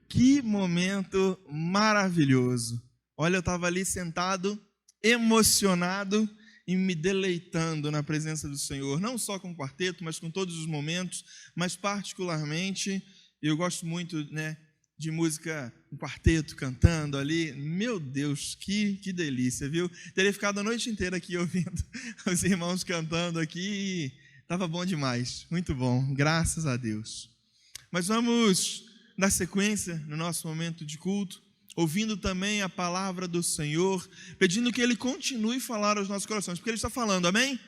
Que momento maravilhoso. Olha, eu estava ali sentado, emocionado e me deleitando na presença do Senhor. Não só com o quarteto, mas com todos os momentos. Mas particularmente, eu gosto muito, de música, um quarteto cantando ali. Meu Deus, que delícia, viu? Teria ficado a noite inteira aqui ouvindo os irmãos cantando aqui. Estava bom demais, muito bom, graças a Deus. Mas vamos dar sequência no nosso momento de culto, ouvindo também a palavra do Senhor, pedindo que Ele continue a falar aos nossos corações, porque Ele está falando, amém?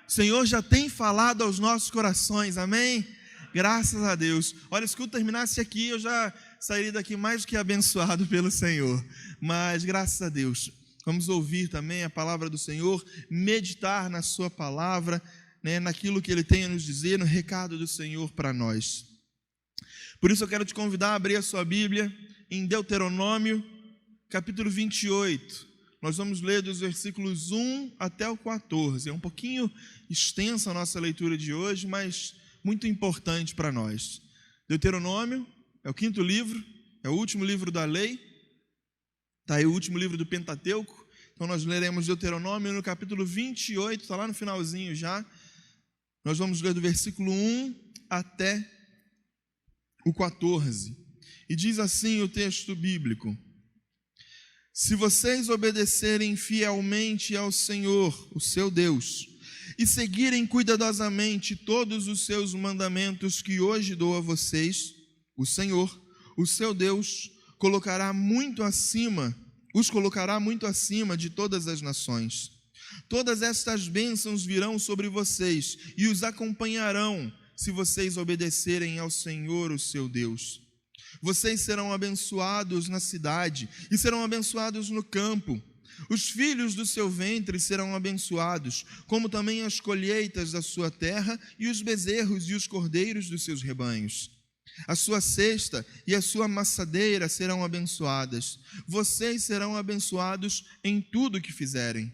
O Senhor já tem falado aos nossos corações, amém? Graças a Deus. Olha, se o culto terminasse aqui, eu já sairia daqui mais do que abençoado pelo Senhor, mas graças a Deus, vamos ouvir também a palavra do Senhor, meditar na sua palavra, naquilo que Ele tem a nos dizer, no recado do Senhor para nós. Por isso eu quero te convidar a abrir a sua Bíblia em Deuteronômio, capítulo 28. Nós vamos ler dos versículos 1 até o 14. É um pouquinho extensa a nossa leitura de hoje, mas muito importante para nós. Deuteronômio é o 5º livro, é o último livro da lei, está aí o último livro do Pentateuco. Então nós leremos Deuteronômio no capítulo 28, está lá no finalzinho já. Nós vamos ler do versículo 1 até o 14, e diz assim o texto bíblico: se vocês obedecerem fielmente ao Senhor, o seu Deus, e seguirem cuidadosamente todos os seus mandamentos que hoje dou a vocês, o Senhor, o seu Deus, os colocará muito acima de todas as nações. Todas estas bênçãos virão sobre vocês e os acompanharão, se vocês obedecerem ao Senhor, o seu Deus. Vocês serão abençoados na cidade e serão abençoados no campo. Os filhos do seu ventre serão abençoados, como também as colheitas da sua terra e os bezerros e os cordeiros dos seus rebanhos. A sua cesta e a sua amassadeira serão abençoadas. Vocês serão abençoados em tudo que fizerem.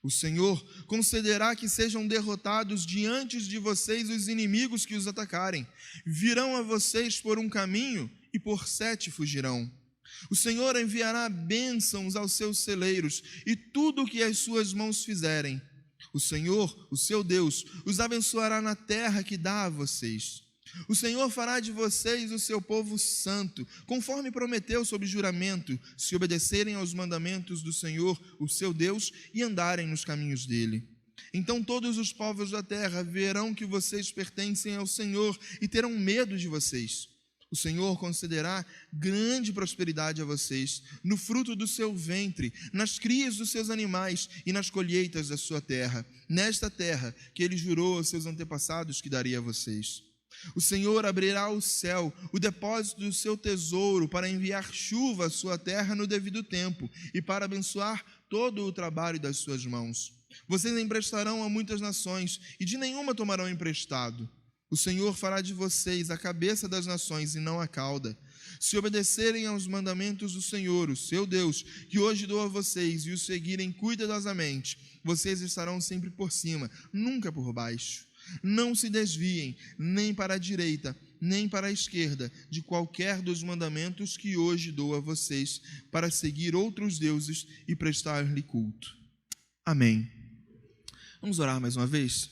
O Senhor concederá que sejam derrotados diante de vocês os inimigos que os atacarem. Virão a vocês por um caminho e por 7 fugirão. O Senhor enviará bênçãos aos seus celeiros e tudo o que as suas mãos fizerem. O Senhor, o seu Deus, os abençoará na terra que dá a vocês. O Senhor fará de vocês o seu povo santo, conforme prometeu sob juramento, se obedecerem aos mandamentos do Senhor, o seu Deus, e andarem nos caminhos dele. Então todos os povos da terra verão que vocês pertencem ao Senhor e terão medo de vocês. O Senhor concederá grande prosperidade a vocês, no fruto do seu ventre, nas crias dos seus animais e nas colheitas da sua terra, nesta terra que Ele jurou aos seus antepassados que daria a vocês. O Senhor abrirá o céu, o depósito do seu tesouro, para enviar chuva à sua terra no devido tempo e para abençoar todo o trabalho das suas mãos. Vocês emprestarão a muitas nações e de nenhuma tomarão emprestado. O Senhor fará de vocês a cabeça das nações e não a cauda. Se obedecerem aos mandamentos do Senhor, o seu Deus, que hoje dou a vocês, e os seguirem cuidadosamente, vocês estarão sempre por cima, nunca por baixo. Não se desviem, nem para a direita, nem para a esquerda, de qualquer dos mandamentos que hoje dou a vocês, para seguir outros deuses e prestar-lhe culto. Amém. Vamos orar mais uma vez?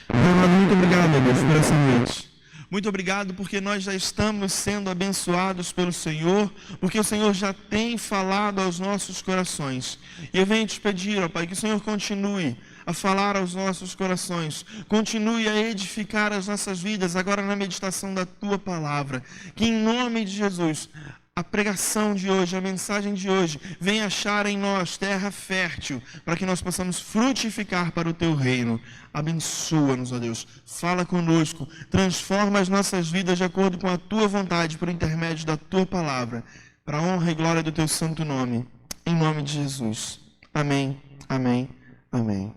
Muito obrigado, Deus, por essa noite. Muito obrigado porque nós já estamos sendo abençoados pelo Senhor, porque o Senhor já tem falado aos nossos corações. E eu venho te pedir, ó Pai, que o Senhor continue a falar aos nossos corações, continue a edificar as nossas vidas agora na meditação da Tua Palavra, que em nome de Jesus, a pregação de hoje, a mensagem de hoje, venha achar em nós terra fértil, para que nós possamos frutificar para o Teu reino. Abençoa-nos, ó Deus, fala conosco, transforma as nossas vidas de acordo com a Tua vontade, por intermédio da Tua Palavra, para a honra e glória do Teu santo nome, em nome de Jesus. Amém, amém, amém.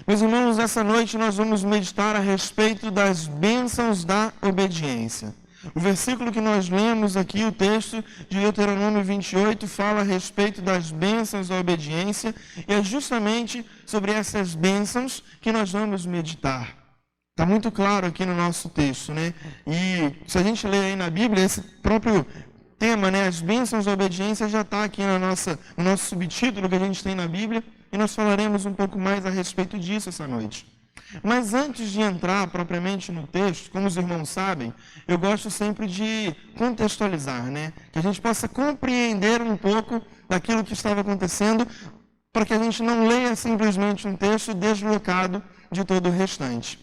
Meus irmãos, essa noite nós vamos meditar a respeito das bênçãos da obediência. O versículo que nós lemos aqui, o texto de Deuteronômio 28, fala a respeito das bênçãos da obediência, e é justamente sobre essas bênçãos que nós vamos meditar. Está muito claro aqui no nosso texto, né? E se a gente ler aí na Bíblia, esse próprio tema, né, as bênçãos da obediência, já está aqui no nosso subtítulo que a gente tem na Bíblia, e nós falaremos um pouco mais a respeito disso essa noite. Mas antes de entrar propriamente no texto, como os irmãos sabem, eu gosto sempre de contextualizar, né? Que a gente possa compreender um pouco daquilo que estava acontecendo, para que a gente não leia simplesmente um texto deslocado de todo o restante.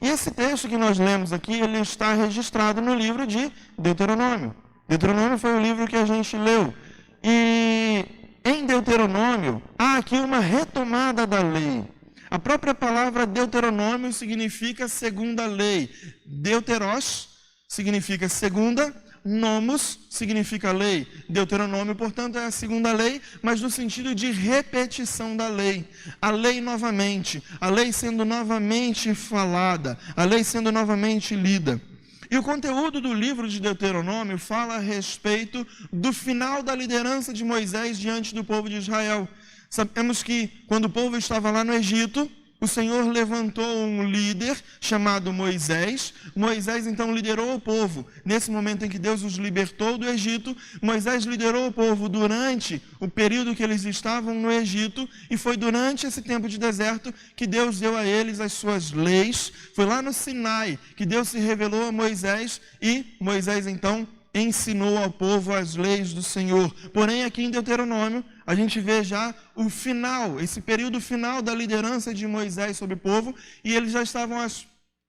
E esse texto que nós lemos aqui, ele está registrado no livro de Deuteronômio. Deuteronômio foi o livro que a gente leu. E em Deuteronômio, há aqui uma retomada da lei. A própria palavra Deuteronômio significa segunda lei. Deuteros significa segunda, nomos significa lei. Deuteronômio, portanto, é a segunda lei, mas no sentido de repetição da lei. A lei novamente, a lei sendo novamente falada, a lei sendo novamente lida. E o conteúdo do livro de Deuteronômio fala a respeito do final da liderança de Moisés diante do povo de Israel. Sabemos que quando o povo estava lá no Egito, o Senhor levantou um líder chamado Moisés. Moisés então liderou o povo. Nesse momento em que Deus os libertou do Egito, Moisés liderou o povo durante o período que eles estavam no Egito, e foi durante esse tempo de deserto que Deus deu a eles as suas leis. Foi lá no Sinai que Deus se revelou a Moisés, e Moisés então ensinou ao povo as leis do Senhor. Porém, aqui em Deuteronômio, a gente vê já o final, esse período final da liderança de Moisés sobre o povo, e eles já estavam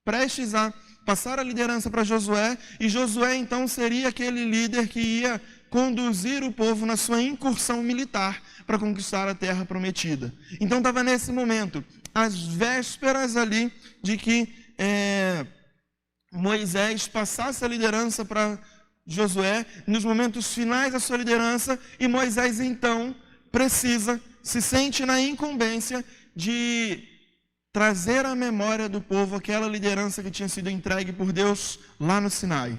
prestes a passar a liderança para Josué, e Josué então seria aquele líder que ia conduzir o povo na sua incursão militar para conquistar a terra prometida. Então estava nesse momento, às vésperas ali de que Moisés passasse a liderança para Josué, nos momentos finais da sua liderança, e Moisés então se sente na incumbência de trazer à memória do povo aquela liderança que tinha sido entregue por Deus lá no Sinai.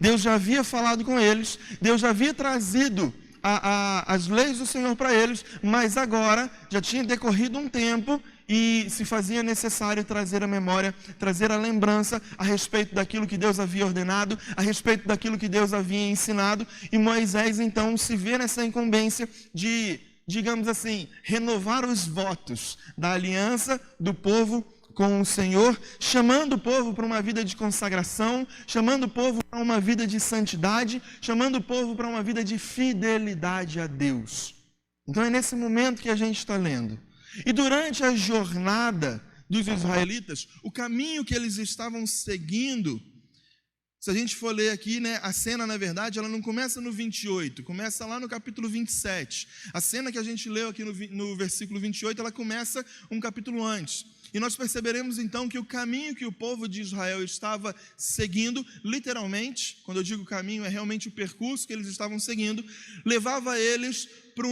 Deus já havia falado com eles, Deus já havia trazido as leis do Senhor para eles, mas agora já tinha decorrido um tempo e se fazia necessário trazer a memória, trazer a lembrança a respeito daquilo que Deus havia ordenado, a respeito daquilo que Deus havia ensinado, e Moisés então se vê nessa incumbência de, digamos assim, renovar os votos da aliança do povo com o Senhor, chamando o povo para uma vida de consagração, chamando o povo para uma vida de santidade, chamando o povo para uma vida de fidelidade a Deus. Então é nesse momento que a gente está lendo. E durante a jornada dos israelitas, o caminho que eles estavam seguindo, se a gente for ler aqui, né, a cena, na verdade, ela não começa no 28, começa lá no capítulo 27. A cena que a gente leu aqui no versículo 28, ela começa um capítulo antes. E nós perceberemos então que o caminho que o povo de Israel estava seguindo, literalmente, quando eu digo caminho, é realmente o percurso que eles estavam seguindo, levava eles para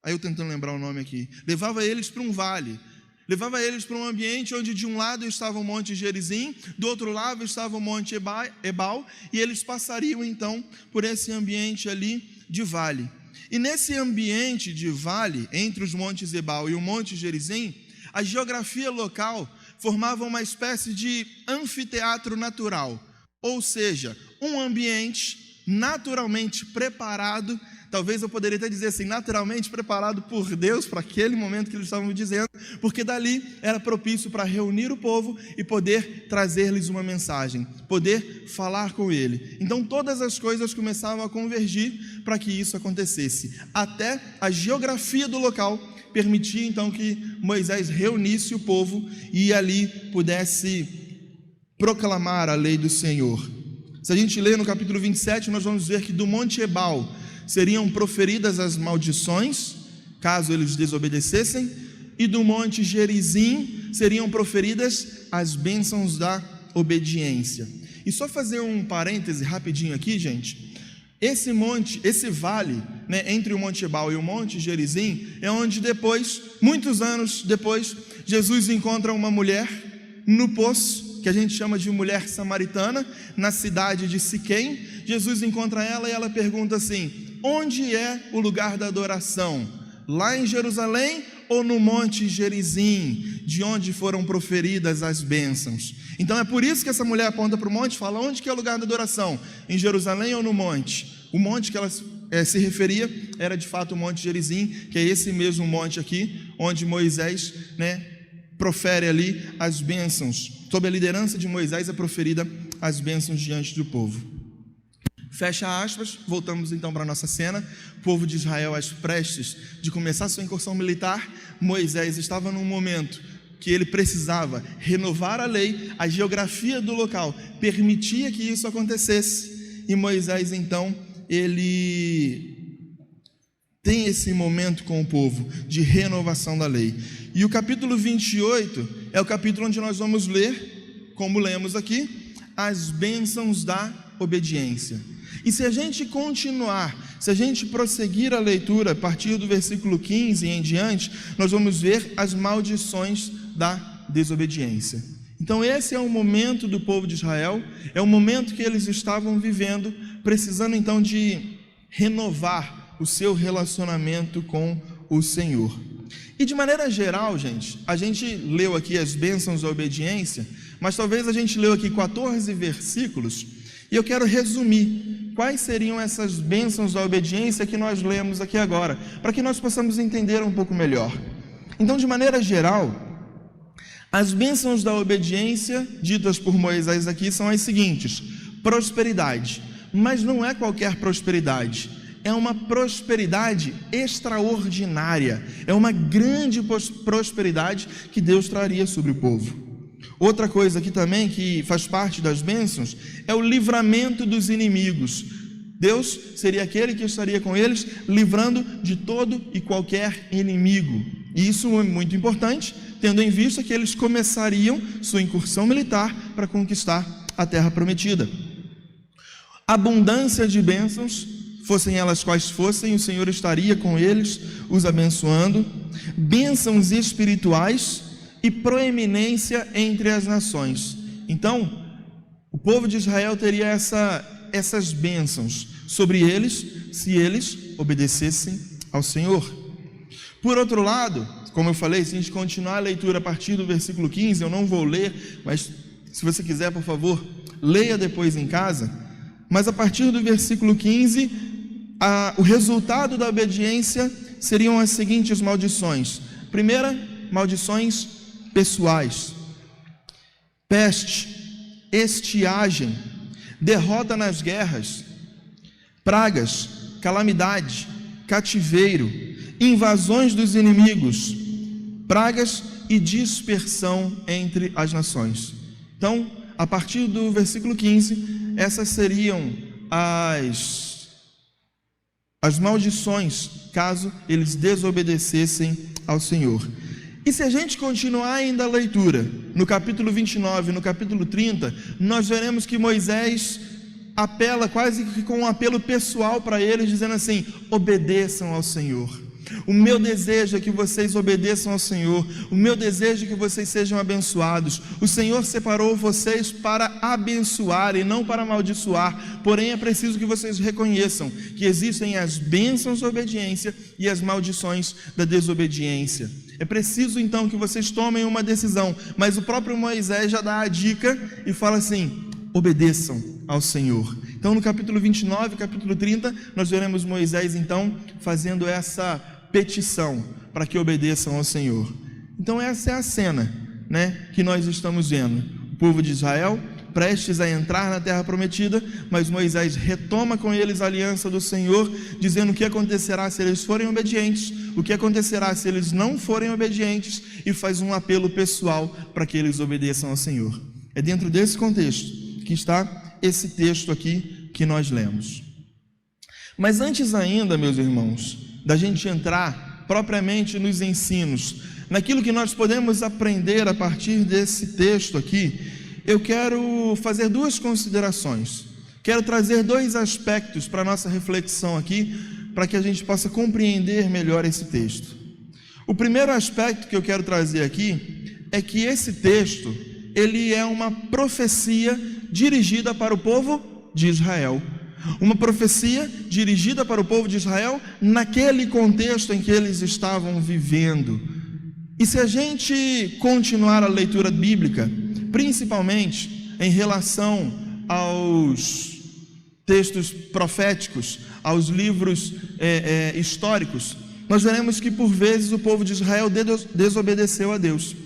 Aí eu tentando lembrar o nome aqui. Levava eles para um vale. Levava eles para um ambiente onde de um lado estava o Monte Gerizim, do outro lado estava o Monte Ebal, e eles passariam então por esse ambiente ali de vale. E nesse ambiente de vale, entre os montes Ebal e o Monte Gerizim, a geografia local formava uma espécie de anfiteatro natural, ou seja, um ambiente naturalmente preparado, talvez eu poderia até dizer assim, naturalmente preparado por Deus para aquele momento que eles estavam dizendo, porque dali era propício para reunir o povo e poder trazer-lhes uma mensagem, poder falar com ele. Então todas as coisas começavam a convergir para que isso acontecesse, até a geografia do local permitia então que Moisés reunisse o povo e ali pudesse proclamar a lei do Senhor. Se a gente ler no capítulo 27, nós vamos ver que do Monte Ebal seriam proferidas as maldições, caso eles desobedecessem, e do Monte Gerizim seriam proferidas as bênçãos da obediência. E só fazer um parêntese rapidinho aqui, gente. Esse vale, né, entre o Monte Ebal e o Monte Gerizim, é onde depois, muitos anos depois, Jesus encontra uma mulher no poço, que a gente chama de mulher samaritana, na cidade de Siquém. Jesus encontra ela e ela pergunta assim: onde é o lugar da adoração? Lá em Jerusalém ou no monte Gerizim, de onde foram proferidas as bênçãos? Então é por isso que essa mulher aponta para o monte e fala: onde que é o lugar da adoração? Em Jerusalém ou no monte? O monte que ela se referia era de fato o monte Gerizim, que é esse mesmo monte aqui, onde Moisés, profere ali as bênçãos. Sob a liderança de Moisés é proferida as bênçãos diante do povo. Fecha aspas, voltamos então para a nossa cena. O povo de Israel às prestes de começar sua incursão militar. Moisés estava num momento que ele precisava renovar a lei, a geografia do local permitia que isso acontecesse, e Moisés então, ele tem esse momento com o povo de renovação da lei. E o capítulo 28 é o capítulo onde nós vamos ler, como lemos aqui, as bênçãos da obediência. E se a gente continuar, se a gente prosseguir a leitura a partir do versículo 15 em diante, nós vamos ver as maldições da desobediência. Então esse é o momento do povo de Israel, é o momento que eles estavam vivendo, precisando então de renovar o seu relacionamento com o Senhor. E de maneira geral, gente, a gente leu aqui as bênçãos da obediência, mas talvez a gente leu aqui 14 versículos, e eu quero resumir quais seriam essas bênçãos da obediência que nós lemos aqui agora, para que nós possamos entender um pouco melhor. Então, de maneira geral, as bênçãos da obediência ditas por Moisés aqui são as seguintes: prosperidade, mas não é qualquer prosperidade, é uma prosperidade extraordinária, é uma grande prosperidade que Deus traria sobre o povo. Outra coisa aqui também que faz parte das bênçãos é o livramento dos inimigos. Deus seria aquele que estaria com eles, livrando de todo e qualquer inimigo. E isso é muito importante, tendo em vista que eles começariam sua incursão militar para conquistar a terra prometida. Abundância de bênçãos, fossem elas quais fossem, o Senhor estaria com eles, os abençoando. Bênçãos espirituais e proeminência entre as nações. Então, o povo de Israel teria essas bênçãos sobre eles, se eles obedecessem ao Senhor. Por outro lado, como eu falei, se a gente continuar a leitura a partir do versículo 15, eu não vou ler, mas se você quiser, por favor, leia depois em casa. Mas a partir do versículo 15, o resultado da obediência seriam as seguintes maldições. Primeira, maldições pessoais: peste, estiagem, derrota nas guerras, pragas, calamidade, cativeiro, invasões dos inimigos, pragas e dispersão entre as nações. Então, a partir do versículo 15, essas seriam as maldições, caso eles desobedecessem ao Senhor. E se a gente continuar ainda a leitura, no capítulo 29, no capítulo 30, nós veremos que Moisés apela quase que com um apelo pessoal para eles, dizendo assim: obedeçam ao Senhor. O meu desejo é que vocês obedeçam ao Senhor, o meu desejo é que vocês sejam abençoados. O Senhor separou vocês para abençoar e não para amaldiçoar, porém é preciso que vocês reconheçam que existem as bênçãos da obediência e as maldições da desobediência. É preciso então que vocês tomem uma decisão, mas o próprio Moisés já dá a dica e fala assim: obedeçam ao Senhor. Então no capítulo 29, capítulo 30, nós veremos Moisés então fazendo essa petição para que obedeçam ao Senhor. Então essa é a cena, que nós estamos vendo. O povo de Israel prestes a entrar na terra prometida, mas Moisés retoma com eles a aliança do Senhor, dizendo o que acontecerá se eles forem obedientes, o que acontecerá se eles não forem obedientes, e faz um apelo pessoal para que eles obedeçam ao Senhor. É dentro desse contexto que está esse texto aqui que nós lemos. Mas antes ainda, meus irmãos, da gente entrar propriamente nos ensinos, naquilo que nós podemos aprender a partir desse texto aqui, eu quero fazer duas considerações. Quero trazer dois aspectos para a nossa reflexão aqui, para que a gente possa compreender melhor esse texto. O primeiro aspecto que eu quero trazer aqui é que esse texto, ele é uma profecia dirigida para o povo de Israel. Uma profecia dirigida para o povo de Israel naquele contexto em que eles estavam vivendo. E se a gente continuar a leitura bíblica, principalmente em relação aos textos proféticos, aos livros históricos, nós veremos que por vezes o povo de Israel desobedeceu a Deus.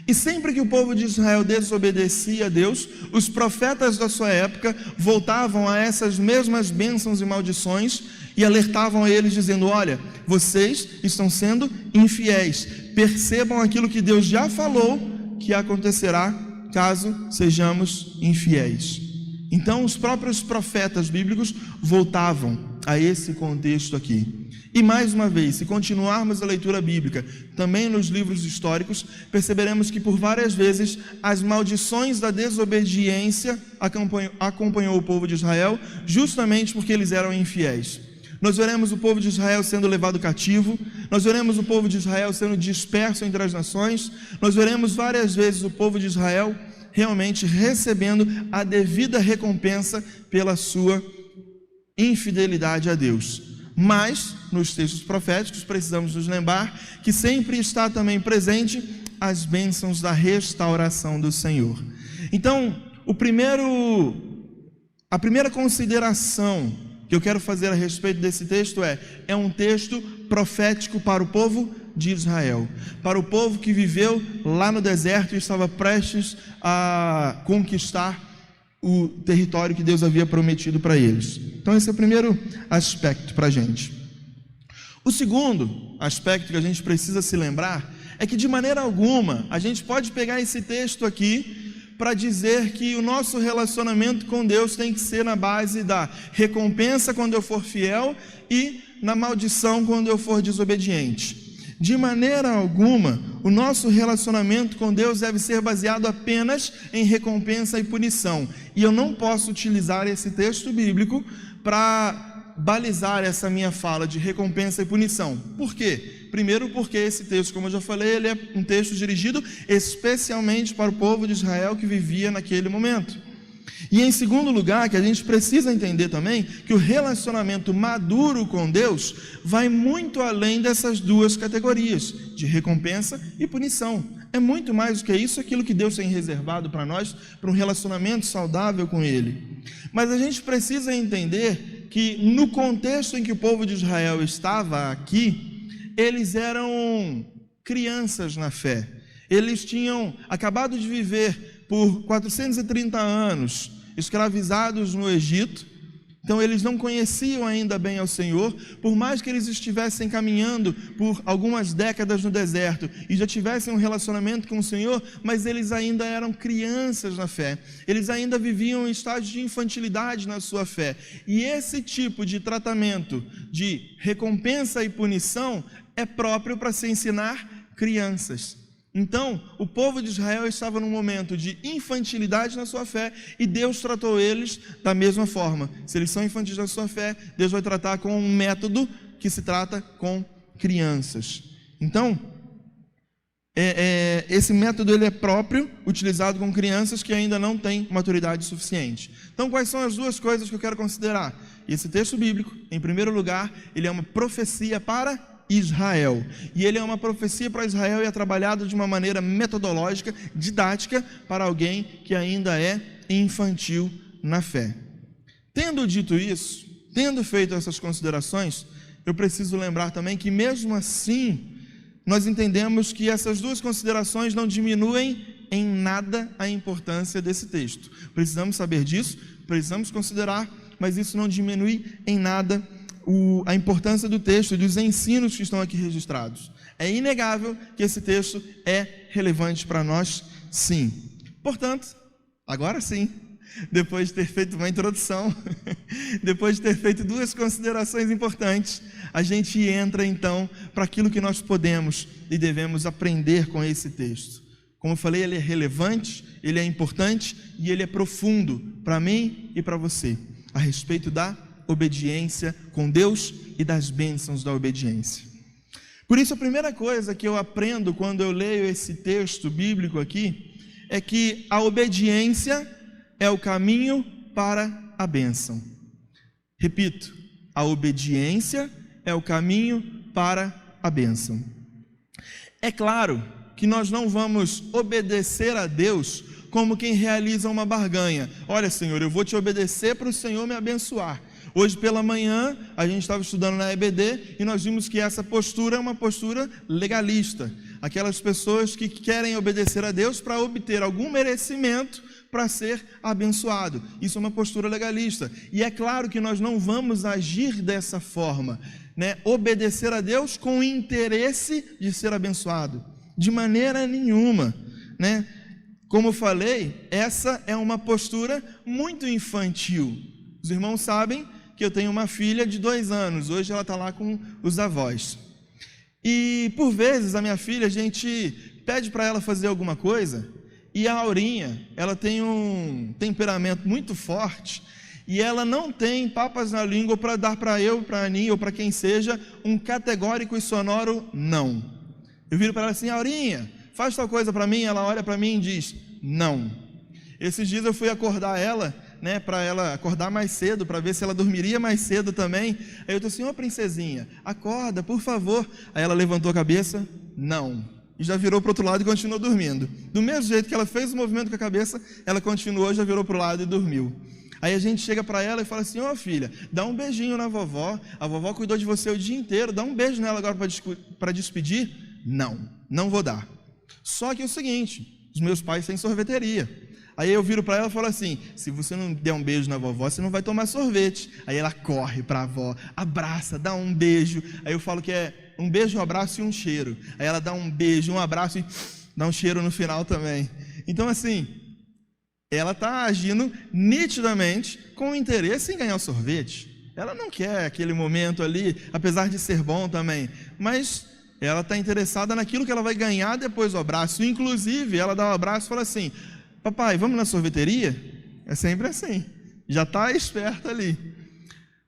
E sempre que o povo de Israel desobedecia a Deus, os profetas da sua época voltavam a essas mesmas bênçãos e maldições e alertavam a eles dizendo: olha, vocês estão sendo infiéis, percebam aquilo que Deus já falou que acontecerá caso sejamos infiéis. Então os próprios profetas bíblicos voltavam a esse contexto aqui. E mais uma vez, se continuarmos a leitura bíblica, também nos livros históricos, perceberemos que por várias vezes as maldições da desobediência acompanhou o povo de Israel, justamente porque eles eram infiéis. Nós veremos o povo de Israel sendo levado cativo, nós veremos o povo de Israel sendo disperso entre as nações, nós veremos várias vezes o povo de Israel realmente recebendo a devida recompensa pela sua infidelidade a Deus. Mas, nos textos proféticos, precisamos nos lembrar que sempre está também presente as bênçãos da restauração do Senhor. Então, a primeira consideração que eu quero fazer a respeito desse texto é um texto profético para o povo de Israel, para o povo que viveu lá no deserto e estava prestes a conquistar o território que Deus havia prometido para eles. Então esse é o primeiro aspecto para a gente. O segundo aspecto que a gente precisa se lembrar é que de maneira alguma a gente pode pegar esse texto aqui para dizer que o nosso relacionamento com Deus tem que ser na base da recompensa quando eu for fiel e na maldição quando eu for desobediente. De maneira alguma, o nosso relacionamento com Deus deve ser baseado apenas em recompensa e punição. E eu não posso utilizar esse texto bíblico para balizar essa minha fala de recompensa e punição. Por quê? Primeiro porque esse texto, como eu já falei, ele é um texto dirigido especialmente para o povo de Israel que vivia naquele momento. E em segundo lugar, que a gente precisa entender também que o relacionamento maduro com Deus vai muito além dessas duas categorias, de recompensa e punição. É muito mais do que isso, aquilo que Deus tem reservado para nós, para um relacionamento saudável com Ele. Mas a gente precisa entender que no contexto em que o povo de Israel estava aqui, eles eram crianças na fé. Eles tinham acabado de viver por 430 anos escravizados no Egito. Então eles não conheciam ainda bem ao Senhor, por mais que eles estivessem caminhando por algumas décadas no deserto e já tivessem um relacionamento com o Senhor, mas eles ainda eram crianças na fé, eles ainda viviam em estágio de infantilidade na sua fé. E esse tipo de tratamento de recompensa e punição é próprio para se ensinar crianças. Então, o povo de Israel estava num momento de infantilidade na sua fé e Deus tratou eles da mesma forma. Se eles são infantis na sua fé, Deus vai tratar com um método que se trata com crianças. Então, esse método ele é próprio, utilizado com crianças que ainda não têm maturidade suficiente. Então, quais são as duas coisas que eu quero considerar? Esse texto bíblico, em primeiro lugar, ele é uma profecia para Israel, e ele é uma profecia para Israel e é trabalhado de uma maneira metodológica, didática, para alguém que ainda é infantil na fé. Tendo dito isso, tendo feito essas considerações, eu preciso lembrar também que mesmo assim, nós entendemos que essas duas considerações não diminuem em nada a importância desse texto. Precisamos saber disso, precisamos considerar, mas isso não diminui em nada a importância do texto e dos ensinos que estão aqui registrados. É inegável que esse texto é relevante para nós, sim. Portanto, agora sim, depois de ter feito uma introdução, depois de ter feito duas considerações importantes, a gente entra então para aquilo que nós podemos e devemos aprender com esse texto. Como eu falei, ele é relevante, ele é importante e ele é profundo para mim e para você, a respeito da obediência com Deus e das bênçãos da obediência. Por isso, a primeira coisa que eu aprendo quando eu leio esse texto bíblico aqui é que a obediência é o caminho para a bênção. Repito, a obediência é o caminho para a bênção. É claro que nós não vamos obedecer a Deus como quem realiza uma barganha. Olha, Senhor, eu vou te obedecer para o Senhor me abençoar. Hoje pela manhã, a gente estava estudando na EBD e nós vimos que essa postura é uma postura legalista. Aquelas pessoas que querem obedecer a Deus para obter algum merecimento para ser abençoado. Isso é uma postura legalista. E é claro que nós não vamos agir dessa forma, né? Obedecer a Deus com o interesse de ser abençoado. De maneira nenhuma, né? Como eu falei, essa é uma postura muito infantil. Os irmãos sabem que eu tenho uma filha de 2 anos, hoje ela está lá com os avós. E por vezes a minha filha, a gente pede para ela fazer alguma coisa, e a Aurinha, ela tem um temperamento muito forte, e ela não tem papas na língua para dar para eu, para a Aninha ou para quem seja, um categórico e sonoro não. Eu viro para ela assim: Aurinha, faz tal coisa para mim. Ela olha para mim e diz: não. Esses dias eu fui acordar ela, né, para ela acordar mais cedo, para ver se ela dormiria mais cedo também. Aí eu estou assim: ô princesinha, acorda, por favor. Aí ela levantou a cabeça: não. E já virou para o outro lado e continuou dormindo. Do mesmo jeito que ela fez o movimento com a cabeça, ela continuou, já virou para o lado e dormiu. Aí a gente chega para ela e fala assim: ô filha, dá um beijinho na vovó, a vovó cuidou de você o dia inteiro, dá um beijo nela agora para despedir. Não, não vou dar. Só que é o seguinte, os meus pais têm sorveteria. Aí eu viro para ela e falo assim: se você não der um beijo na vovó, você não vai tomar sorvete. Aí ela corre para a avó, abraça, dá um beijo. Aí eu falo que é um beijo, um abraço e um cheiro. Aí ela dá um beijo, um abraço e dá um cheiro no final também. Então assim, ela está agindo nitidamente com interesse em ganhar o sorvete. Ela não quer aquele momento ali, apesar de ser bom também, mas ela está interessada naquilo que ela vai ganhar depois do abraço. Inclusive, ela dá um abraço e fala assim: papai, vamos na sorveteria? É sempre assim, já está esperta ali.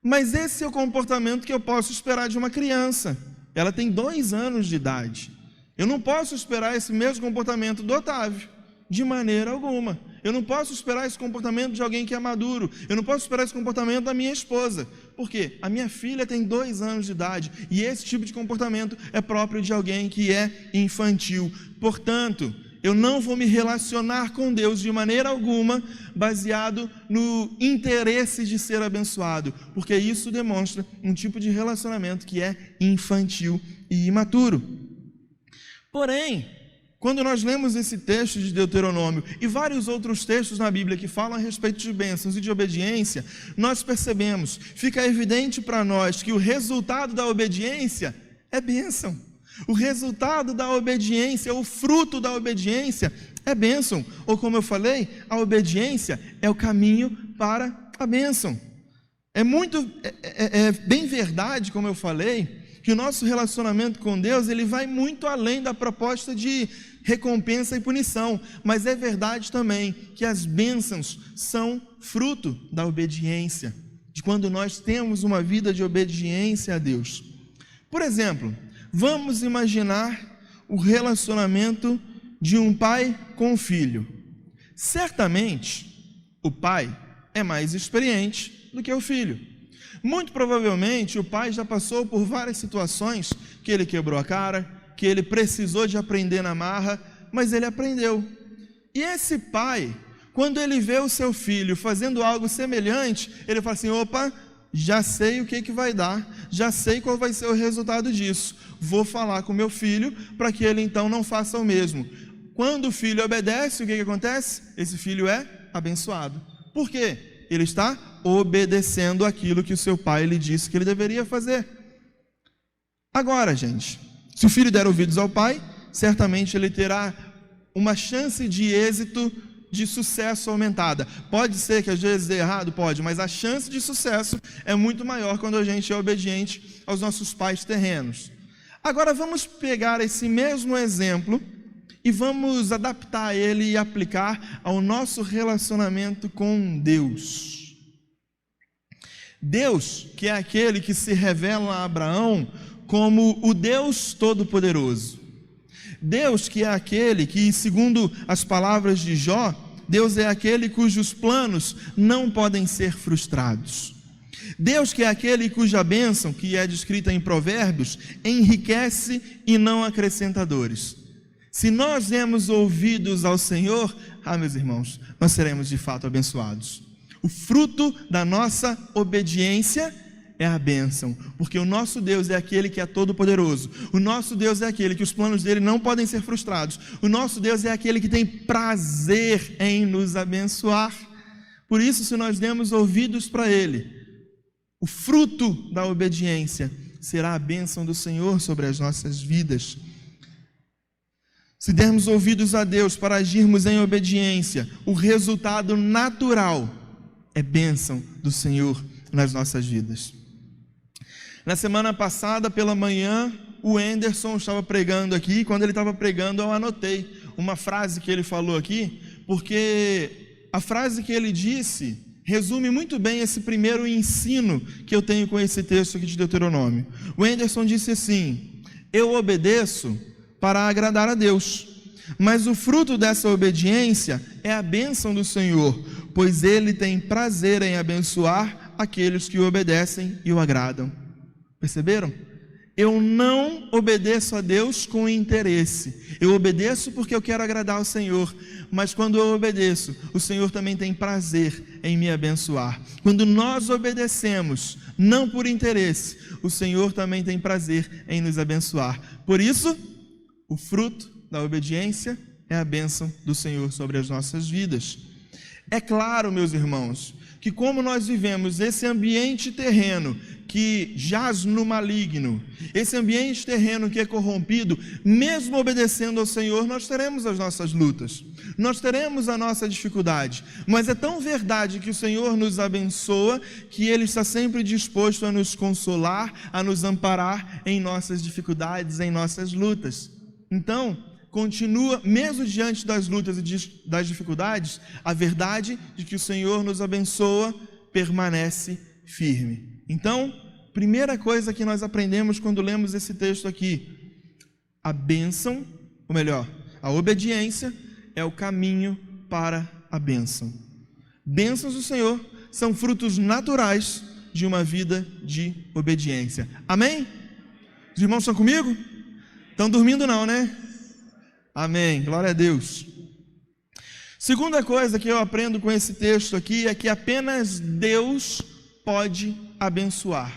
Mas esse é o comportamento que eu posso esperar de uma criança. Ela tem 2 anos de idade. Eu não posso esperar esse mesmo comportamento do Otávio, de maneira alguma. Eu não posso esperar esse comportamento de alguém que é maduro. Eu não posso esperar esse comportamento da minha esposa. Por quê? A minha filha tem 2 anos de idade e esse tipo de comportamento é próprio de alguém que é infantil. Portanto, eu não vou me relacionar com Deus de maneira alguma baseado no interesse de ser abençoado, porque isso demonstra um tipo de relacionamento que é infantil e imaturo. Porém, quando nós lemos esse texto de Deuteronômio e vários outros textos na Bíblia que falam a respeito de bênçãos e de obediência, nós percebemos, fica evidente para nós que o resultado da obediência é bênção. O resultado da obediência, o fruto da obediência é bênção. Ou como eu falei, a obediência é o caminho para a bênção. É bem verdade, como eu falei, que o nosso relacionamento com Deus, ele vai muito além da proposta de recompensa e punição. Mas é verdade também que as bênçãos são fruto da obediência, de quando nós temos uma vida de obediência a Deus. Por exemplo, vamos imaginar o relacionamento de um pai com um filho. Certamente, o pai é mais experiente do que o filho. Muito provavelmente, o pai já passou por várias situações que ele quebrou a cara, que ele precisou de aprender na marra, mas ele aprendeu. E esse pai, quando ele vê o seu filho fazendo algo semelhante, ele fala assim: opa, já sei o que vai dar, já sei qual vai ser o resultado disso. Vou falar com meu filho para que ele então não faça o mesmo. Quando o filho obedece, o que acontece? Esse filho é abençoado. Por quê? Ele está obedecendo aquilo que o seu pai lhe disse que ele deveria fazer. Agora, gente, se o filho der ouvidos ao pai, certamente ele terá uma chance de êxito, de sucesso aumentada. Pode ser que às vezes dê errado? Pode, mas a chance de sucesso é muito maior quando a gente é obediente aos nossos pais terrenos. Agora vamos pegar esse mesmo exemplo e vamos adaptar ele e aplicar ao nosso relacionamento com Deus. Deus, que é aquele que se revela a Abraão como o Deus Todo-Poderoso. Deus, que é aquele que, segundo as palavras de Jó, Deus é aquele cujos planos não podem ser frustrados. Deus, que é aquele cuja bênção, que é descrita em Provérbios, enriquece e não acrescenta dores. Se nós demos ouvidos ao Senhor, meus irmãos, nós seremos de fato abençoados. O fruto da nossa obediência é a bênção, porque o nosso Deus é aquele que é todo-poderoso. O nosso Deus é aquele que os planos dele não podem ser frustrados. O nosso Deus é aquele que tem prazer em nos abençoar. Por isso, se nós demos ouvidos para ele, o fruto da obediência será a bênção do Senhor sobre as nossas vidas. Se dermos ouvidos a Deus para agirmos em obediência, o resultado natural é bênção do Senhor nas nossas vidas. Na semana passada, pela manhã, o Anderson estava pregando aqui, e quando ele estava pregando, eu anotei uma frase que ele falou aqui, porque a frase que ele disse resume muito bem esse primeiro ensino que eu tenho com esse texto aqui de Deuteronômio. O Anderson disse assim: eu obedeço para agradar a Deus, mas o fruto dessa obediência é a bênção do Senhor, pois Ele tem prazer em abençoar aqueles que o obedecem e o agradam. Perceberam? Eu não obedeço a Deus com interesse, eu obedeço porque eu quero agradar ao Senhor, mas quando eu obedeço, o Senhor também tem prazer em me abençoar. Quando nós obedecemos, não por interesse, o Senhor também tem prazer em nos abençoar. Por isso, o fruto da obediência é a bênção do Senhor sobre as nossas vidas. É claro, meus irmãos, que como nós vivemos esse ambiente terreno que jaz no maligno, esse ambiente terreno que é corrompido, mesmo obedecendo ao Senhor, nós teremos as nossas lutas, nós teremos a nossa dificuldade, mas é tão verdade que o Senhor nos abençoa, que Ele está sempre disposto a nos consolar, a nos amparar em nossas dificuldades, em nossas lutas. Então, continua, mesmo diante das lutas e das dificuldades, a verdade de que o Senhor nos abençoa permanece firme. Então, primeira coisa que nós aprendemos quando lemos esse texto aqui: a bênção, ou melhor, a obediência é o caminho para a bênção. Bênçãos do Senhor são frutos naturais de uma vida de obediência. Amém? Os irmãos estão comigo? Estão dormindo não, né? Amém, glória a Deus. Segunda coisa que eu aprendo com esse texto aqui é que apenas Deus pode abençoar.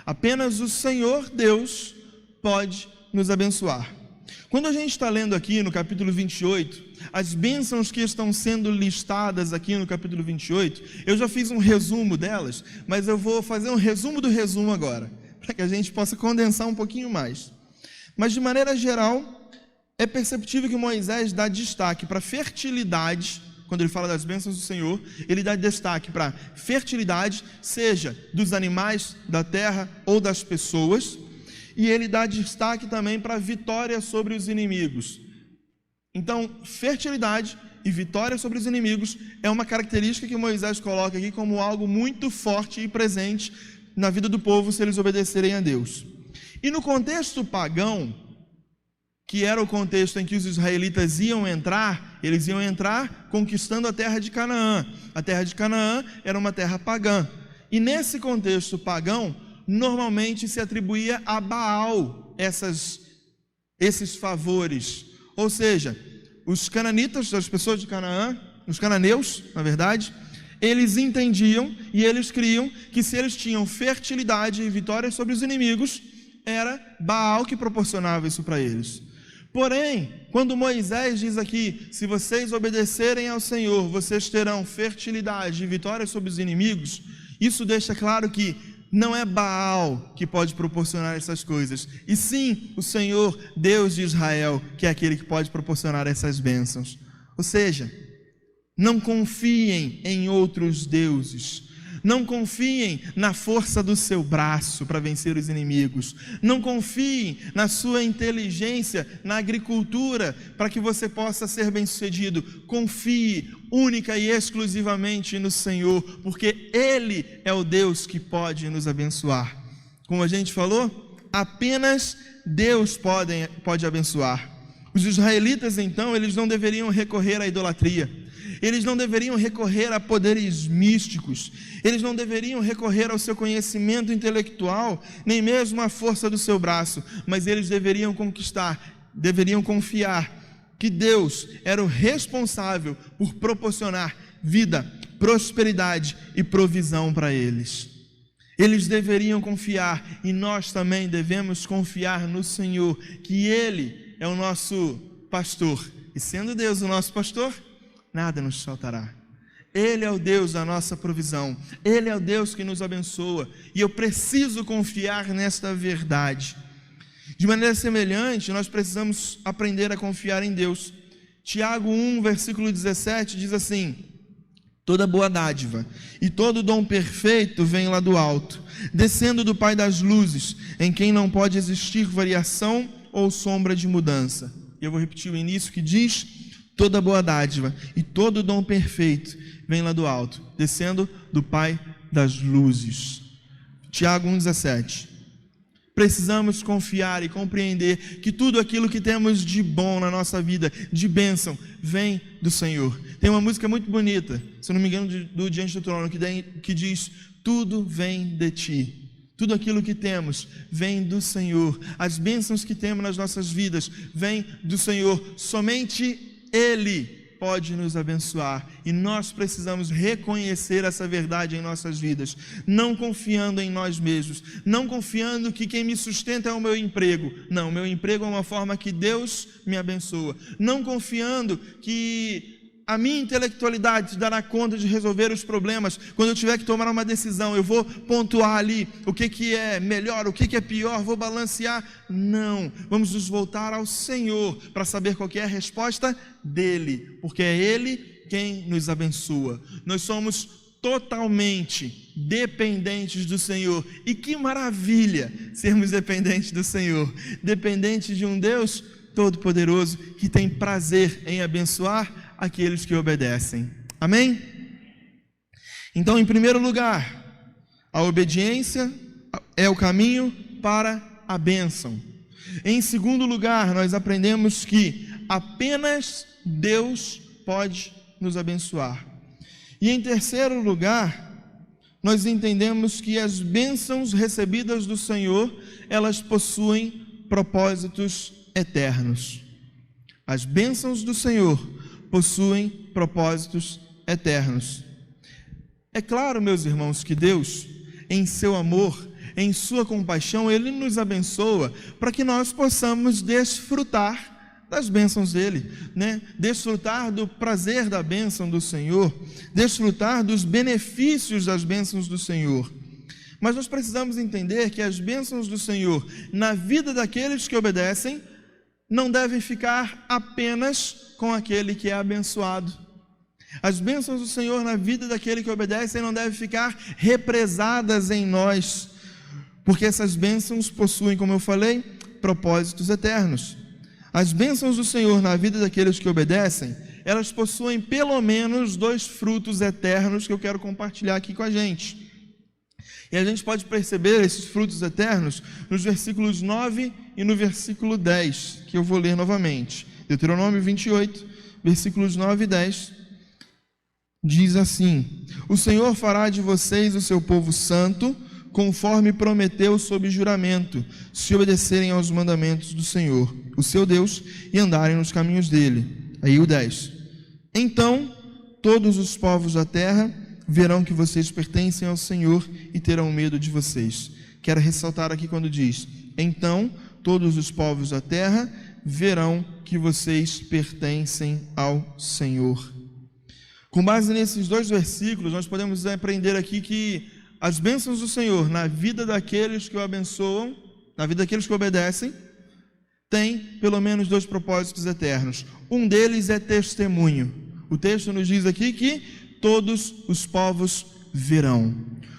Apenas o Senhor Deus pode nos abençoar. Quando a gente está lendo aqui no capítulo 28, as bênçãos que estão sendo listadas aqui no capítulo 28, eu já fiz um resumo delas, mas eu vou fazer um resumo do resumo agora, para que a gente possa condensar um pouquinho mais. Mas de maneira geral, é perceptível que Moisés dá destaque para fertilidade. Quando ele fala das bênçãos do Senhor, ele dá destaque para fertilidade, seja dos animais, da terra ou das pessoas, e ele dá destaque também para vitória sobre os inimigos. Então, fertilidade e vitória sobre os inimigos é uma característica que Moisés coloca aqui como algo muito forte e presente na vida do povo se eles obedecerem a Deus. E no contexto pagão, que era o contexto em que os israelitas iam entrar, eles iam entrar conquistando a terra de Canaã. A terra de Canaã era uma terra pagã. E nesse contexto pagão, normalmente se atribuía a Baal esses favores. Ou seja, os cananitas, as pessoas de Canaã, os cananeus, na verdade, eles entendiam e eles criam que se eles tinham fertilidade e vitória sobre os inimigos, era Baal que proporcionava isso para eles. Porém, quando Moisés diz aqui: se vocês obedecerem ao Senhor, vocês terão fertilidade e vitória sobre os inimigos, isso deixa claro que não é Baal que pode proporcionar essas coisas, e sim o Senhor, Deus de Israel, que é aquele que pode proporcionar essas bênçãos. Ou seja, não confiem em outros deuses, não confiem na força do seu braço para vencer os inimigos, não confiem na sua inteligência, na agricultura, para que você possa ser bem-sucedido. Confie única e exclusivamente no Senhor, porque Ele é o Deus que pode nos abençoar. Como a gente falou, apenas Deus pode abençoar. Os israelitas, então, eles não deveriam recorrer à idolatria. eles não deveriam recorrer a poderes místicos, eles não deveriam recorrer ao seu conhecimento intelectual, nem mesmo à força do seu braço, mas eles deveriam confiar que Deus era o responsável por proporcionar vida, prosperidade e provisão para eles. Eles deveriam confiar, e nós também devemos confiar no Senhor, que Ele é o nosso pastor, e sendo Deus o nosso pastor, nada nos faltará. Ele é o Deus da nossa provisão, Ele é o Deus que nos abençoa, e eu preciso confiar nesta verdade. De maneira semelhante, nós precisamos aprender a confiar em Deus. Tiago 1, versículo 17 diz assim: toda boa dádiva e todo dom perfeito vem lá do alto, descendo do Pai das luzes, em quem não pode existir variação ou sombra de mudança. Eu vou repetir o início que diz: toda boa dádiva e todo dom perfeito vem lá do alto, descendo do Pai das luzes. Tiago 1,17. Precisamos confiar e compreender que tudo aquilo que temos de bom na nossa vida, de bênção, vem do Senhor. Tem uma música muito bonita, se eu não me engano, do Diante do Trono, que diz: tudo vem de ti. Tudo aquilo que temos vem do Senhor. As bênçãos que temos nas nossas vidas vêm do Senhor. Somente Ele pode nos abençoar, e nós precisamos reconhecer essa verdade em nossas vidas, não confiando em nós mesmos, não confiando que quem me sustenta é o meu emprego. Não, meu emprego é uma forma que Deus me abençoa. Não confiando que a minha intelectualidade dará conta de resolver os problemas. Quando eu tiver que tomar uma decisão, eu vou pontuar ali o que é melhor, o que é pior, vou balancear. Não, vamos nos voltar ao Senhor para saber qual que é a resposta dEle, porque é Ele quem nos abençoa. Nós somos totalmente dependentes do Senhor, e que maravilha sermos dependentes do Senhor, dependentes de um Deus Todo-Poderoso que tem prazer em abençoar aqueles que obedecem. Amém? Então, em primeiro lugar, a obediência é o caminho para a bênção. Em segundo lugar, nós aprendemos que apenas Deus pode nos abençoar. E em terceiro lugar, nós entendemos que as bênçãos recebidas do Senhor, elas possuem propósitos eternos. As bênçãos do Senhor possuem propósitos eternos. É claro, meus irmãos, que Deus, em seu amor, em sua compaixão, Ele nos abençoa para que nós possamos desfrutar das bênçãos dEle, né? Desfrutar do prazer da bênção do Senhor, desfrutar dos benefícios das bênçãos do Senhor. Mas nós precisamos entender que as bênçãos do Senhor na vida daqueles que obedecem não devem ficar apenas com aquele que é abençoado. As bênçãos do Senhor na vida daquele que obedece não devem ficar represadas em nós, porque essas bênçãos possuem, como eu falei, propósitos eternos. As bênçãos do Senhor na vida daqueles que obedecem, elas possuem pelo menos 2 frutos eternos que eu quero compartilhar aqui com a gente. E a gente pode perceber esses frutos eternos nos versículos 9 e no versículo 10, que eu vou ler novamente. Deuteronômio 28, versículos 9 e 10, diz assim: o Senhor fará de vocês o seu povo santo, conforme prometeu sob juramento, se obedecerem aos mandamentos do Senhor, o seu Deus, e andarem nos caminhos dele. Aí o 10. Então todos os povos da terra verão que vocês pertencem ao Senhor e terão medo de vocês. Quero ressaltar aqui quando diz: então todos os povos da terra verão que vocês pertencem ao Senhor. Com base nesses 2 versículos, nós podemos aprender aqui que as bênçãos do Senhor na vida daqueles que o abençoam, na vida daqueles que obedecem, tem pelo menos 2 propósitos eternos. Um deles é testemunho. O texto nos diz aqui que todos os povos verão.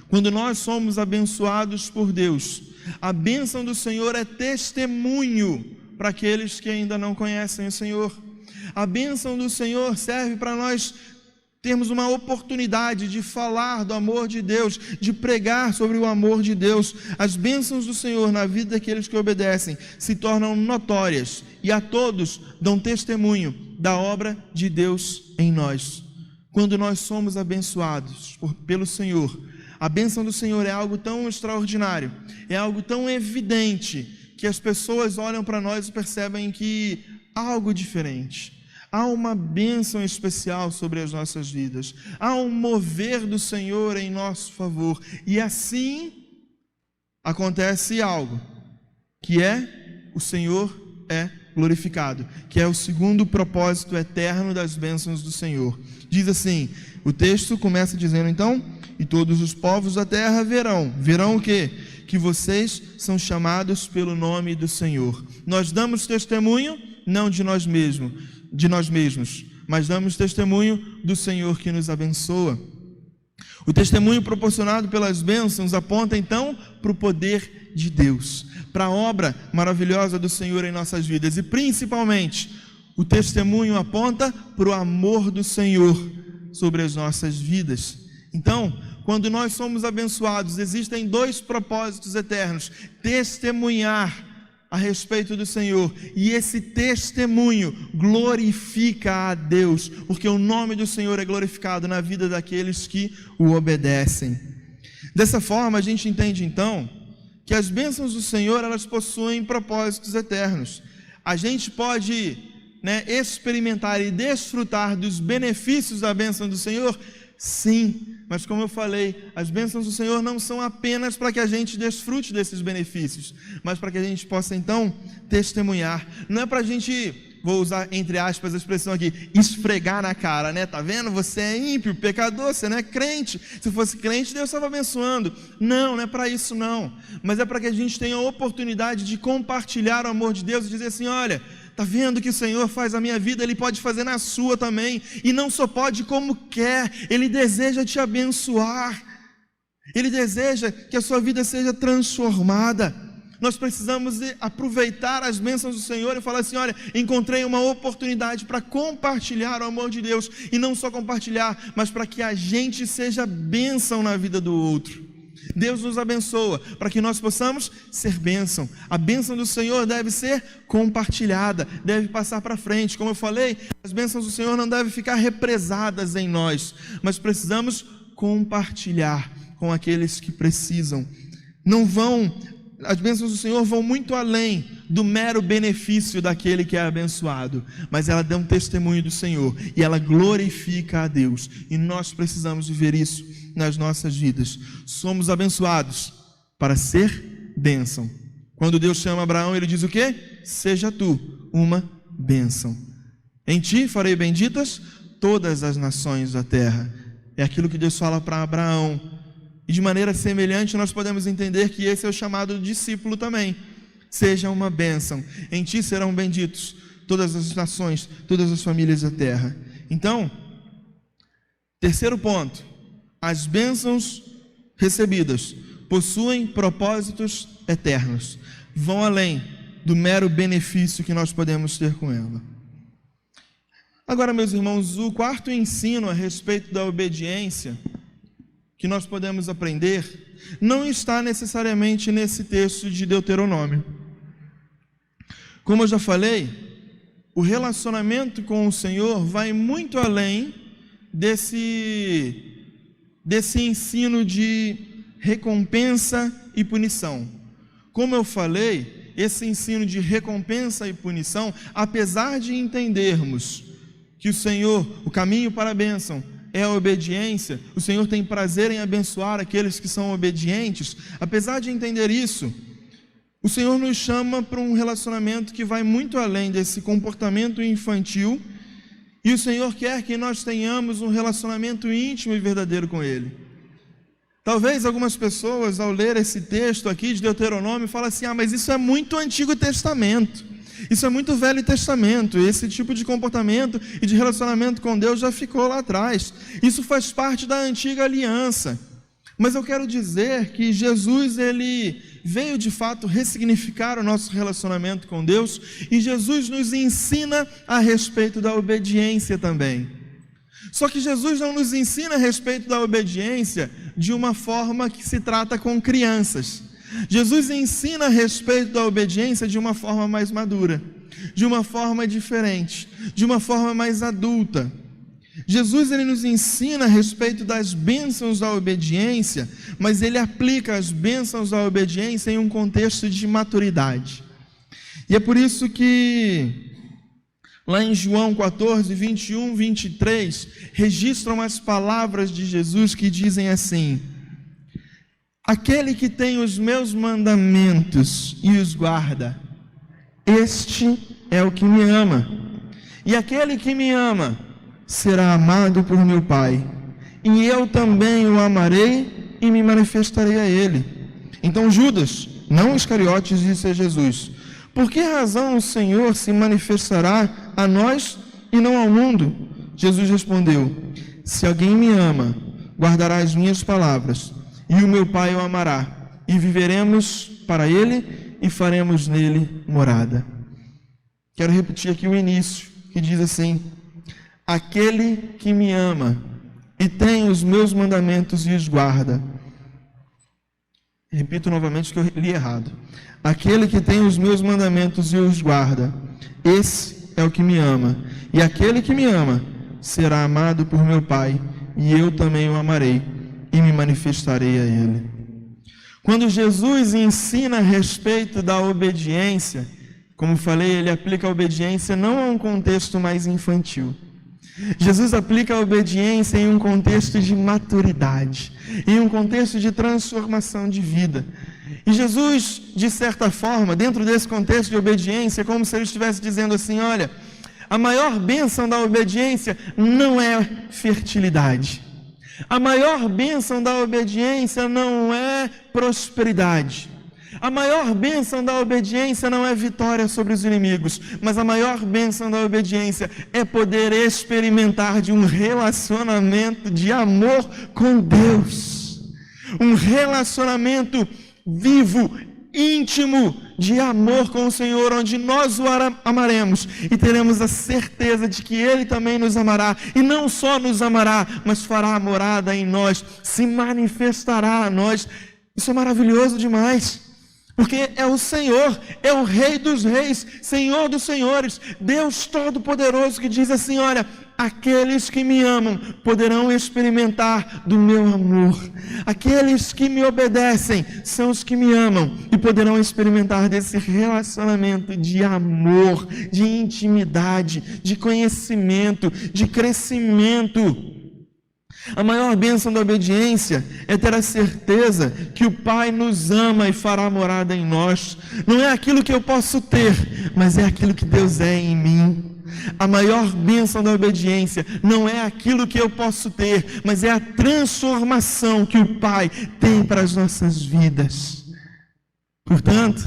Quando nós somos abençoados por Deus, a bênção do Senhor é testemunho para aqueles que ainda não conhecem o Senhor. A bênção do Senhor serve para nós termos uma oportunidade de falar do amor de Deus, de pregar sobre o amor de Deus. As bênçãos do Senhor na vida daqueles que obedecem se tornam notórias e a todos dão testemunho da obra de Deus em nós. quando nós somos abençoados pelo Senhor, a bênção do Senhor é algo tão extraordinário, é algo tão evidente, que as pessoas olham para nós e percebem que há algo diferente. Há uma bênção especial sobre as nossas vidas. Há um mover do Senhor em nosso favor. E assim acontece algo, que é o Senhor é glorificado, que é o segundo propósito eterno das bênçãos do Senhor. Diz assim, o texto começa dizendo então, e todos os povos da terra verão o quê? Que vocês são chamados pelo nome do Senhor. Nós damos testemunho, não de nós mesmos, mas damos testemunho do Senhor que nos abençoa. O testemunho proporcionado pelas bênçãos aponta então para o poder de Deus, para a obra maravilhosa do Senhor em nossas vidas, e principalmente o testemunho aponta para o amor do Senhor sobre as nossas vidas. Então, quando nós somos abençoados, existem dois propósitos eternos: testemunhar a respeito do Senhor, e esse testemunho glorifica a Deus, porque o nome do Senhor é glorificado na vida daqueles que o obedecem. Dessa forma, a gente entende então que as bênçãos do Senhor, elas possuem propósitos eternos. A gente pode, experimentar e desfrutar dos benefícios da bênção do Senhor, sim, mas como eu falei, as bênçãos do Senhor não são apenas para que a gente desfrute desses benefícios, mas para que a gente possa então testemunhar. Não é para a gente, vou usar entre aspas a expressão aqui, esfregar na cara, tá vendo? Você é ímpio, pecador, você não é crente. Se fosse crente, Deus estava abençoando. Não é para isso não, mas é para que a gente tenha a oportunidade de compartilhar o amor de Deus e dizer assim, olha, está vendo que o Senhor faz a minha vida, Ele pode fazer na sua também, e não só pode como quer, Ele deseja te abençoar, Ele deseja que a sua vida seja transformada. Nós precisamos aproveitar as bênçãos do Senhor e falar assim, olha, encontrei uma oportunidade para compartilhar o amor de Deus, e não só compartilhar, mas para que a gente seja bênção na vida do outro. Deus nos abençoa para que nós possamos ser bênção. A bênção do Senhor deve ser compartilhada, deve passar para frente. Como eu falei, as bênçãos do Senhor não devem ficar represadas em nós, mas precisamos compartilhar com aqueles que precisam. As bênçãos do Senhor vão muito além do mero benefício daquele que é abençoado, mas ela dá um testemunho do Senhor e ela glorifica a Deus, e nós precisamos viver isso nas nossas vidas. Somos abençoados para ser bênção. Quando Deus chama Abraão, Ele diz o quê? Seja tu uma bênção. Em ti farei benditas todas as nações da terra. É aquilo que Deus fala para Abraão. E de maneira semelhante nós podemos entender que esse é o chamado do discípulo também. Seja uma bênção. Em ti serão benditos todas as nações, todas as famílias da terra. Então, terceiro ponto: as bênçãos recebidas possuem propósitos eternos. Vão além do mero benefício que nós podemos ter com ela. Agora, meus irmãos, o quarto ensino a respeito da obediência que nós podemos aprender não está necessariamente nesse texto de Deuteronômio. Como eu já falei, o relacionamento com o Senhor vai muito além desse ensino de recompensa e punição. Como eu falei, esse ensino de recompensa e punição, apesar de entendermos que o Senhor, o caminho para a bênção é a obediência, o Senhor tem prazer em abençoar aqueles que são obedientes, apesar de entender isso, o Senhor nos chama para um relacionamento que vai muito além desse comportamento infantil, e o Senhor quer que nós tenhamos um relacionamento íntimo e verdadeiro com Ele. Talvez algumas pessoas, ao ler esse texto aqui de Deuteronômio, falem assim, mas isso é muito Antigo Testamento, isso é muito Velho Testamento, esse tipo de comportamento e de relacionamento com Deus já ficou lá atrás, isso faz parte da antiga aliança. Mas eu quero dizer que Jesus, Ele veio de fato ressignificar o nosso relacionamento com Deus, e Jesus nos ensina a respeito da obediência também. Só que Jesus não nos ensina a respeito da obediência de uma forma que se trata com crianças. Jesus ensina a respeito da obediência de uma forma mais madura, de uma forma diferente, de uma forma mais adulta. Jesus ele nos ensina a respeito das bênçãos da obediência, mas ele aplica as bênçãos da obediência em um contexto de maturidade. E é por isso que lá em João 14, 21, 23, registram as palavras de Jesus que dizem assim: aquele que tem os meus mandamentos e os guarda, este é o que me ama. E aquele que me ama será amado por meu Pai, e eu também o amarei e me manifestarei a ele. Então Judas, não Iscariotes, disse a Jesus: por que razão o Senhor se manifestará a nós e não ao mundo? Jesus respondeu: se alguém me ama, guardará as minhas palavras, e o meu Pai o amará, e viveremos para ele e faremos nele morada. Quero repetir aqui o início, que diz assim: aquele que me ama e tem os meus mandamentos e os guarda. Repito novamente que eu li errado. Aquele que tem os meus mandamentos e os guarda, esse é o que me ama. E aquele que me ama será amado por meu Pai, e eu também o amarei e me manifestarei a ele. Quando Jesus ensina a respeito da obediência, como falei, ele aplica a obediência não a um contexto mais infantil. Jesus aplica a obediência em um contexto de maturidade, em um contexto de transformação de vida. E Jesus, de certa forma, dentro desse contexto de obediência, é como se ele estivesse dizendo assim: olha, a maior bênção da obediência não é fertilidade. A maior bênção da obediência não é prosperidade. A maior bênção da obediência não é vitória sobre os inimigos, mas a maior bênção da obediência é poder experimentar de um relacionamento de amor com Deus. Um relacionamento vivo, íntimo, de amor com o Senhor, onde nós o amaremos e teremos a certeza de que Ele também nos amará, e não só nos amará, mas fará morada em nós, se manifestará a nós. Isso é maravilhoso demais. Porque é o Senhor, é o Rei dos Reis, Senhor dos Senhores, Deus Todo-Poderoso, que diz assim: olha, aqueles que me amam poderão experimentar do meu amor. Aqueles que me obedecem são os que me amam e poderão experimentar desse relacionamento de amor, de intimidade, de conhecimento, de crescimento. A maior bênção da obediência é ter a certeza que o Pai nos ama e fará morada em nós. Não é aquilo que eu posso ter, mas é aquilo que Deus é em mim. A maior bênção da obediência não é aquilo que eu posso ter, mas é a transformação que o Pai tem para as nossas vidas. Portanto,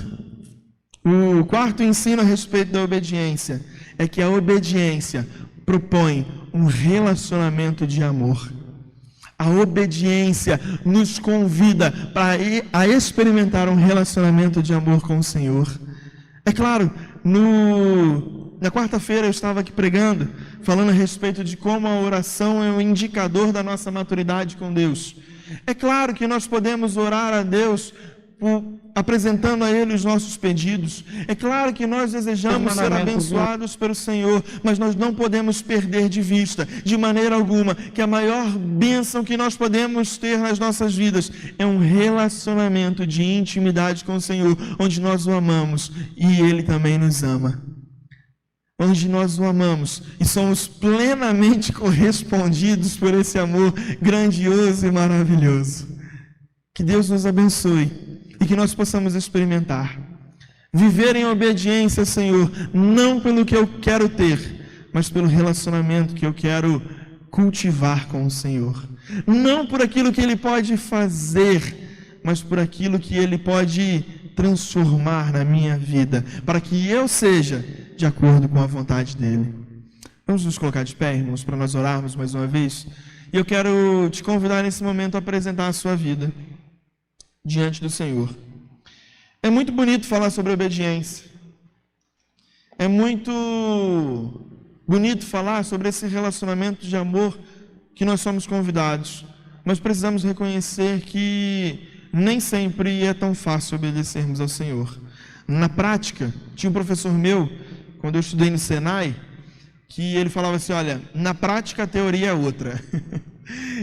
o quarto ensino a respeito da obediência é que a obediência propõe um relacionamento de amor. A obediência nos convida a experimentar um relacionamento de amor com o Senhor. É claro, na quarta-feira eu estava aqui pregando, falando a respeito de como a oração é um indicador da nossa maturidade com Deus. É claro que nós podemos orar a Deus apresentando a Ele os nossos pedidos. É claro que nós desejamos ser abençoados pelo Senhor, mas nós não podemos perder de vista, de maneira alguma, que a maior bênção que nós podemos ter nas nossas vidas é um relacionamento de intimidade com o Senhor, onde nós o amamos e Ele também nos ama. Onde nós o amamos e somos plenamente correspondidos por esse amor grandioso e maravilhoso. Que Deus nos abençoe e que nós possamos experimentar, viver em obediência, Senhor, não pelo que eu quero ter, mas pelo relacionamento que eu quero cultivar com o Senhor. Não por aquilo que Ele pode fazer, mas por aquilo que Ele pode transformar na minha vida, para que eu seja de acordo com a vontade dEle. Vamos nos colocar de pé, irmãos, para nós orarmos mais uma vez. E eu quero te convidar nesse momento a apresentar a sua vida diante do Senhor. É muito bonito falar sobre obediência. É muito bonito falar sobre esse relacionamento de amor que nós somos convidados. Mas precisamos reconhecer que nem sempre é tão fácil obedecermos ao Senhor. Na prática, tinha um professor meu, quando eu estudei no Senai, que ele falava assim, olha, na prática a teoria é outra.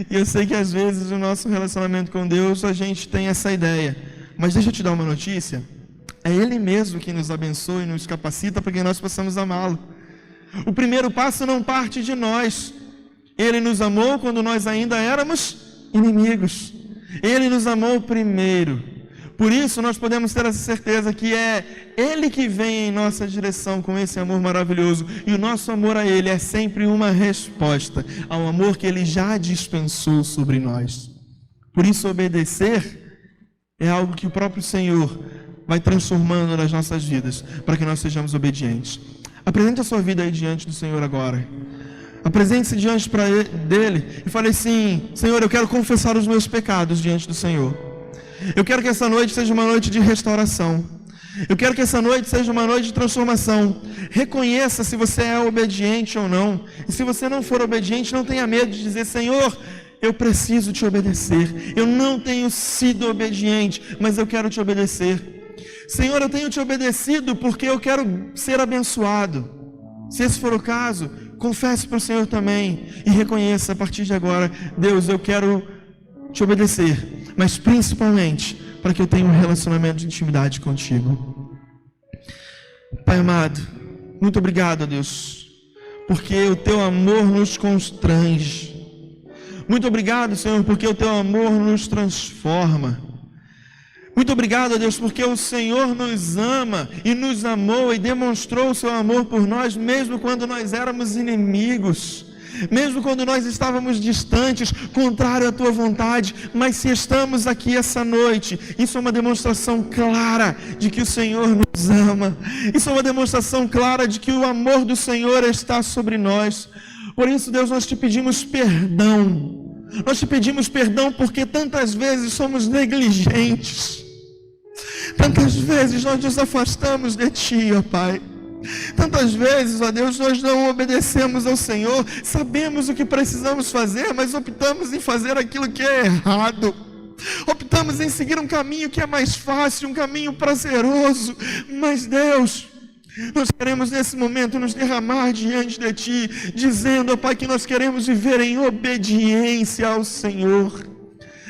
E eu sei que às vezes no nosso relacionamento com Deus a gente tem essa ideia, mas deixa eu te dar uma notícia, é Ele mesmo que nos abençoa e nos capacita para que nós possamos amá-lo. O primeiro passo não parte de nós. Ele nos amou quando nós ainda éramos inimigos. Ele nos amou primeiro. Por isso nós podemos ter essa certeza que é Ele que vem em nossa direção com esse amor maravilhoso. E o nosso amor a Ele é sempre uma resposta ao amor que Ele já dispensou sobre nós. Por isso obedecer é algo que o próprio Senhor vai transformando nas nossas vidas, para que nós sejamos obedientes. Apresente a sua vida aí diante do Senhor agora. Apresente-se diante dele e fale assim, Senhor, eu quero confessar os meus pecados diante do Senhor. Eu quero que essa noite seja uma noite de restauração. Eu quero que essa noite seja uma noite de transformação. Reconheça se você é obediente ou não. E se você não for obediente, não tenha medo de dizer, Senhor, eu preciso te obedecer. Eu não tenho sido obediente, mas eu quero te obedecer. Senhor, eu tenho te obedecido porque eu quero ser abençoado. Se esse for o caso, confesse para o Senhor também e reconheça a partir de agora, Deus, eu quero te obedecer, mas principalmente para que eu tenha um relacionamento de intimidade contigo. Pai amado, muito obrigado, Deus, porque o teu amor nos constrange. Muito obrigado, Senhor, porque o teu amor nos transforma. Muito obrigado, Deus, porque o Senhor nos ama e nos amou e demonstrou o seu amor por nós, mesmo quando nós éramos inimigos, mesmo quando nós estávamos distantes, contrário à tua vontade. Mas se estamos aqui essa noite, isso é uma demonstração clara de que o Senhor nos ama. Isso é uma demonstração clara de que o amor do Senhor está sobre nós. Por isso, Deus, nós te pedimos perdão. Nós te pedimos perdão porque tantas vezes somos negligentes. Tantas vezes nós nos afastamos de Ti, ó Pai. Tantas vezes, ó Deus, nós não obedecemos ao Senhor. Sabemos o que precisamos fazer, mas optamos em fazer aquilo que é errado. Optamos em seguir um caminho que é mais fácil, um caminho prazeroso. Mas Deus, nós queremos nesse momento nos derramar diante de Ti, dizendo, ó Pai, que nós queremos viver em obediência ao Senhor.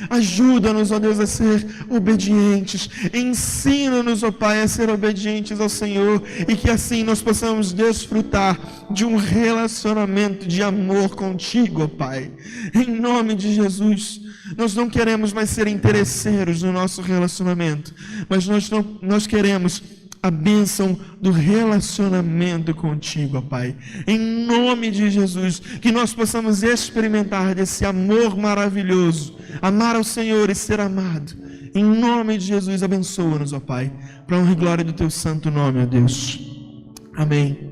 Ajuda-nos, ó Deus, a ser obedientes. Ensina-nos, ó Pai, a ser obedientes ao Senhor, e que assim nós possamos desfrutar de um relacionamento de amor contigo, ó Pai. Em nome de Jesus, nós não queremos mais ser interesseiros no nosso relacionamento, mas nós queremos a bênção do relacionamento contigo, ó Pai. Em nome de Jesus, que nós possamos experimentar desse amor maravilhoso, amar ao Senhor e ser amado. Em nome de Jesus, abençoa-nos, ó Pai, para a honra e glória do teu santo nome, ó Deus. Amém.